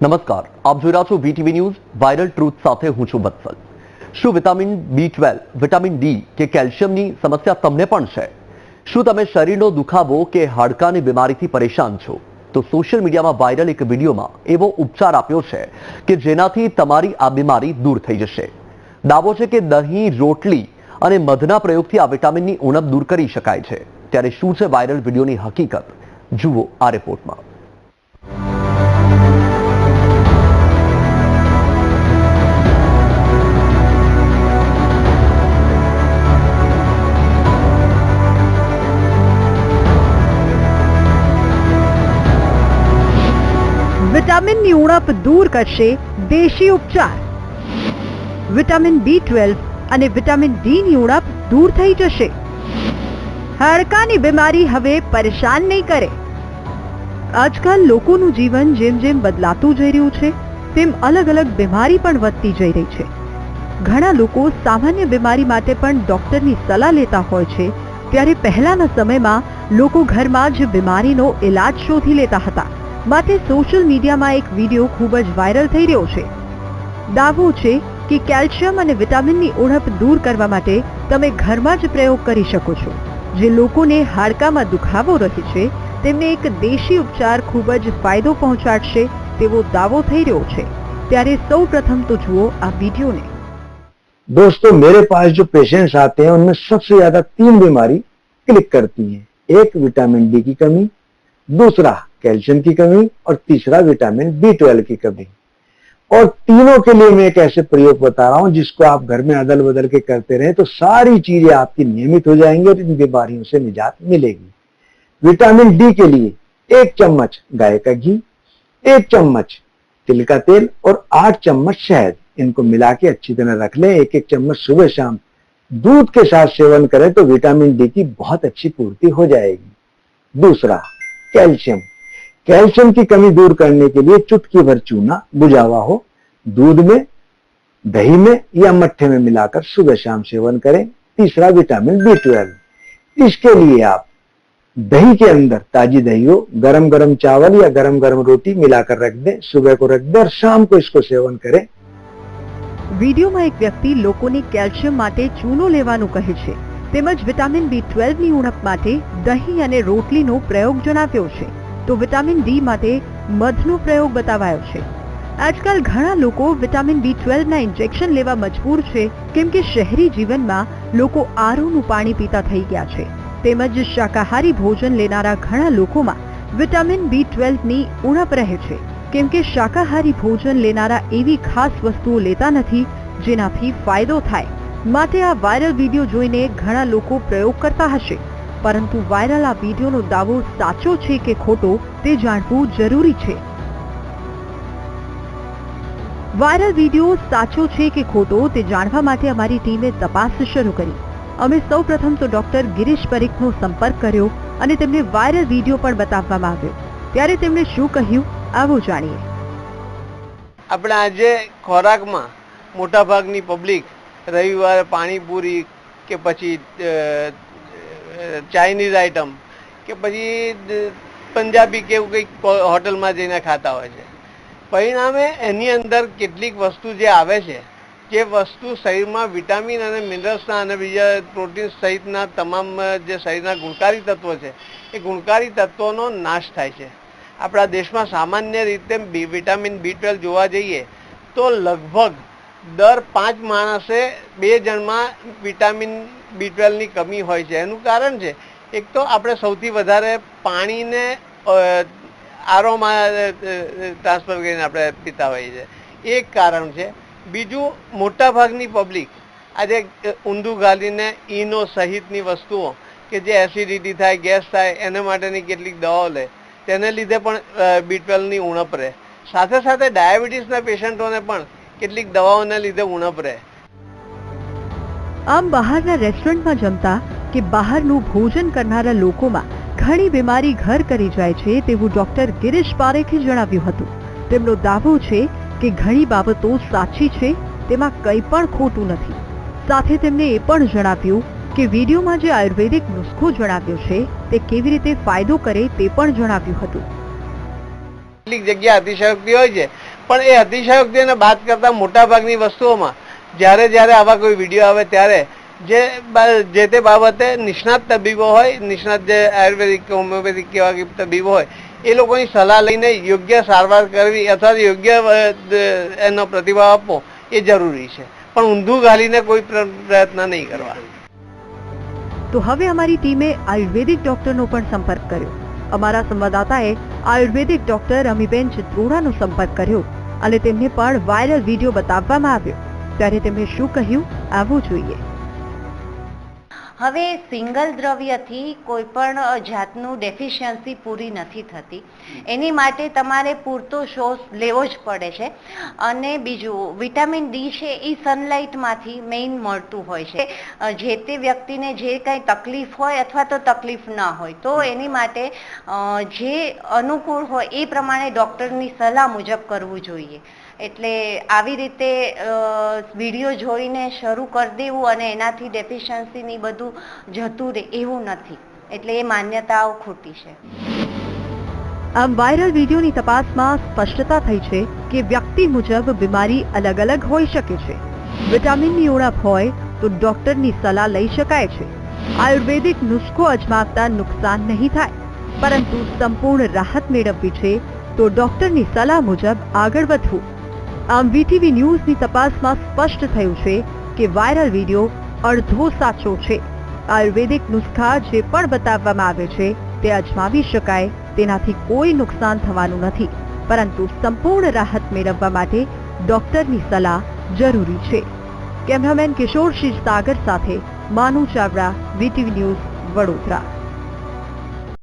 નમસ્કાર, આપ જોઈ રહ્યા છો વીટીવી ન્યૂઝ વાયરલ ટ્રુથ સાથે હું છું વત્સલ। શું વિટામિન B12, વિટામિન D કે કેલ્શિયમની સમસ્યા તમને પણ છે? શું તમે શરીરનો દુખાવો કે હાડકાની બીમારીથી પરેશાન છો? તો સોશિયલ મીડિયામાં વાયરલ એક વિડીયોમાં એવો ઉપચાર આપ્યો છે કે જેનાથી તમારી આ બીમારી દૂર થઈ જશે। દાવો છે કે દહીં, રોટલી અને મધના પ્રયોગથી આ વિટામિનની ઉણપ દૂર કરી શકાય છે। ત્યારે શું છે વાયરલ વિડીયોની હકીકત? જુઓ આ રિપોર્ટમાં। વિટામિનની ઉણપ દૂર કરશે દેશી ઉપચાર। વિટામિન B12 અને વિટામિન D ની ઉણપ દૂર થઈ જશે। હાડકાની બીમારી હવે પરેશાન નહીં કરે। આજકાલ લોકોનું જીવન જેમ જેમ બદલાતું જઈ રહ્યું છે તેમ અલગ અલગ બીમારી પણ વધતી જઈ રહી છે। ઘણા લોકો સામાન્ય બીમારી માટે પણ ડોક્ટરની સલાહ લેતા હોય છે, ત્યારે પહેલાના સમયમાં લોકો ઘરમાં જ બીમારીનો ઇલાજ શોધી લેતા હતા। માટે સોશિયલ મીડિયામાં એક વિડીયો ખૂબ જ વાયરલ થઈ રહ્યો છે। દાવો છે કે કેલ્શિયમ અને વિટામિનની ઉણપ દૂર કરવા માટે તમે ઘરમાં જ પ્રયોગ કરી શકો છો। જે લોકોને હાડકામાં દુખાવો રહે છે તેમને એક દેશી ઉપચાર ખૂબ જ ફાયદો પહોંચાડશે તેવો દાવો થઈ રહ્યો છે। ત્યારે સૌપ્રથમ તો જુઓ આ વિડીયોને। दोस्तों, मेरे पास जो पेशेंट्स आते हैं उनमें सबसे ज्यादा 3 बीमारी क्लिक करती हैं। एक विटामिन डी की कमी, दूसरा कैल्शियम की कमी और तीसरा विटामिन B12 की कमी। और तीनों के लिए मैं एक ऐसे प्रयोग बता रहा हूं जिसको आप घर में अदल बदल के करते रहे तो सारी चीजें आपकी नियमित हो जाएंगी और इन बीमारियों से निजात मिलेगी। विटामिन डी के लिए 1 चम्मच गाय का घी, 1 चम्मच तिल का तेल और 8 चम्मच शहद, इनको मिला के अच्छी तरह रख लें। 1-1 चम्मच सुबह शाम दूध के साथ सेवन करें तो विटामिन डी की बहुत अच्छी पूर्ति हो जाएगी। दूसरा, कैल्शियम। कैल्शियम की कमी दूर करने के लिए चुटकी भर चूना भुजा हुआ हो दूध में, दही में या मट्ठे में मिलाकर सुबह शाम सेवन करें। तीसरा, विटामिन B12। इसके लिए आप दही के अंदर ताजी दही हो, गरम गरम चावल या गरम गरम रोटी मिलाकर रख दें, सुबह को रख दें और शाम को इसको सेवन करें। વિડીયોમાં એક વ્યક્તિ લોકોને કેલ્શિયમ માટે ચૂનો લેવાનું કહે છે, તેમજ વિટામિન B12 ની ઉણપ માટે દહીં અને રોટલીનો પ્રયોગ જણાવ્યો છે, તો વિટામિન ડી માટે મધનો પ્રયોગ બતાવાયો છે। આજકાલ ઘણા લોકો વિટામિન B12 ના ઇન્જેક્શન લેવા મજબૂર છે, કેમ કે શહેરી જીવનમાં લોકો આરોનું પાણી પીતા થઈ ગયા છે। તેમજ શાકાહારી ભોજન લેનારા ઘણા લોકોમાં વિટામિન B12 ની ઉણપ રહે છે, કેમ કે શાકાહારી ભોજન લેનારા એવી ખાસ વસ્તુઓ લેતા નથી જેનાથી ફાયદો થાય। માટે આ વાયરલ વિડીયો જોઈને ઘણા લોકો પ્રયોગ કરતા હશે, પરંતુ વાયરલ આ વિડીયોનો દાવો સાચો છે કે ખોટો તે જાણવું જરૂરી છે। વાયરલ વિડીયો સાચો છે કે ખોટો તે જાણવા માટે અમારી ટીમે તપાસ શરૂ કરી। અમે સૌપ્રથમ તો ડોક્ટર ગિરીશ પરીખનો સંપર્ક કર્યો અને તેમને વાયરલ વિડીયો પણ બતાવવામાં આવ્યો। ત્યારે તેમણે શું કહ્યું આવો જાણીએ। આપણે આજે ખોરાકમાં મોટાભાગની પબ્લિક રવિવારે પાણીપુરી કે પછી ચાઇનીઝ આઈટમ કે પછી પંજાબી કે એવું કંઈક હોટલમાં જઈને ખાતા હોય છે। પરિણામે એની અંદર કેટલીક વસ્તુ જે આવે છે, જે વસ્તુ શરીરમાં વિટામિન અને મિનરલ્સના અને બીજા પ્રોટીન સહિતના તમામ જે શરીરના ગુણકારી તત્વો છે એ ગુણકારી તત્વોનો નાશ થાય છે। આપણા દેશમાં સામાન્ય રીતે વિટામિન B12 જોવા જઈએ તો લગભગ દર 5 માણસે 2 જણમાં વિટામિન B12 ની કમી હોય છે। એનું કારણ છે, એક તો આપણે સૌથી વધારે પાણીને આરોમાં ટ્રાન્સફર કરીને આપણે પીતા હોઈએ છીએ, એક કારણ છે। બીજું, મોટાભાગની પબ્લિક આજે ઊંધું ગાલીને ઈનો સહિતની વસ્તુઓ કે જે એસિડિટી થાય, ગેસ થાય એના માટેની કેટલીક દવાઓ લે, તેને લીધે પણ B12 ની ઉણપ રહે। સાથે સાથે ડાયાબિટીસના પેશન્ટોને પણ કેટલીક દવાઓને લીધે ઉણપ રહે। આમ બહારના રેસ્ટોરન્ટમાં જમતા કે બહારનું ભોજન કરનારા લોકોમાં ઘણી બીમારી ઘર કરી જાય છે તેવું ડોક્ટર ગિરીશ પારેખે જણાવ્યું હતું। તેમનો દાવો છે કે ઘણી બાબતો સાચી છે, તેમાં કંઈ પણ ખોટું નથી। સાથે તેમણે એ પણ જણાવ્યું કે વિડીયોમાં જે આયુર્વેદિક નુસ્ખો જણાવ્યો છે તે કેવી રીતે ફાયદો કરે તે પણ જણાવ્યું હતું। કેટલીક જગ્યા અતિશયોક્તિ હોય છે પણ એ અતિશયોક્તિ અને બાદ કરતા મોટાભાગની વસ્તુઓમાં જ્યારે આવા કોઈ વિડીયો આવે ત્યારે જે તે બાબતે નિષ્ણાત તબીબો હોય, નિષ્ણાત જે આયુર્વેદિક કે હોમિયોપેથિક કેવા તબીબો હોય એ લોકોની સલાહ લઈને યોગ્ય સારવાર કરવી અથવા યોગ્ય એનો પ્રતિભાવ આપવો એ જરૂરી છે, પણ ઊંધું ગાલીને કોઈ પ્રયત્ન નહીં કરવા. તો હવે અમારી ટીમે આયુર્વેદિક ડોક્ટરનો પણ સંપર્ક કર્યો. અમારા સંવાદદાતાએ આયુર્વેદિક ડોક્ટર અમીબેન ચિત્રોડાનો સંપર્ક કર્યો અને તેમને પણ વાયરલ વિડીયો બતાવવામાં આવ્યો. ત્યારે તેમણે શું કહ્યું આવવું જોઈએ. હવે સિંગલ દ્રવ્યથી કોઈ પણ જાતનું ડેફિશિયન્સી પૂરી નથી થતી. એની માટે તમારે પૂરતો સોર્સ લેવો જ પડે છે. અને બીજું વિટામિન ડી છે એ સનલાઇટમાંથી મેઇન મળતું હોય છે. જે તે વ્યક્તિને જે કંઈ તકલીફ હોય અથવા તો તકલીફ ના હોય તો એની માટે જે અનુકૂળ હોય એ પ્રમાણે ડૉક્ટરની સલાહ મુજબ કરવું જોઈએ. એટલે આવી રીતે વિડીયો જોઈને શરૂ કરી દેવું અને એનાથી ડેફિશિયન્સીની બધું જતું રહે એવું નથી. એટલે એ માન્યતાઓ ખોટી છે. આમ વાયરલ વિડીયોની તપાસમાં સ્પષ્ટતા થઈ છે કે વ્યક્તિ મુજબ બીમારી અલગ અલગ હોઈ શકે છે. વિટામિનની ઉણપ હોય તો ડોક્ટરની સલાહ લઈ શકાય છે. આયુર્વેદિક નુસ્ખો અજમાવતા નુકસાન નહીં થાય, પરંતુ સંપૂર્ણ રાહત મેળવવી છે તો ડોક્ટરની સલાહ મુજબ આગળ વધવું. આમ વીટીવી ન્યૂઝની તપાસમાં સ્પષ્ટ થયું છે કે વાયરલ વિડીયો અડધો સાચો છે. આયુર્વેદિક નુસ્ખા જે પણ બતાવવામાં આવે છે તે અજમાવી શકાય, તેનાથી કોઈ નુકસાન થવાનું નથી, પરંતુ સંપૂર્ણ રાહત મેળવવા માટે ડોક્ટરની સલાહ જરૂરી છે. કેમેરામેન કિશોર ક્ષીરસાગર સાથે માનુ ચાવડા, વીટીવી ન્યૂઝ, વડોદરા.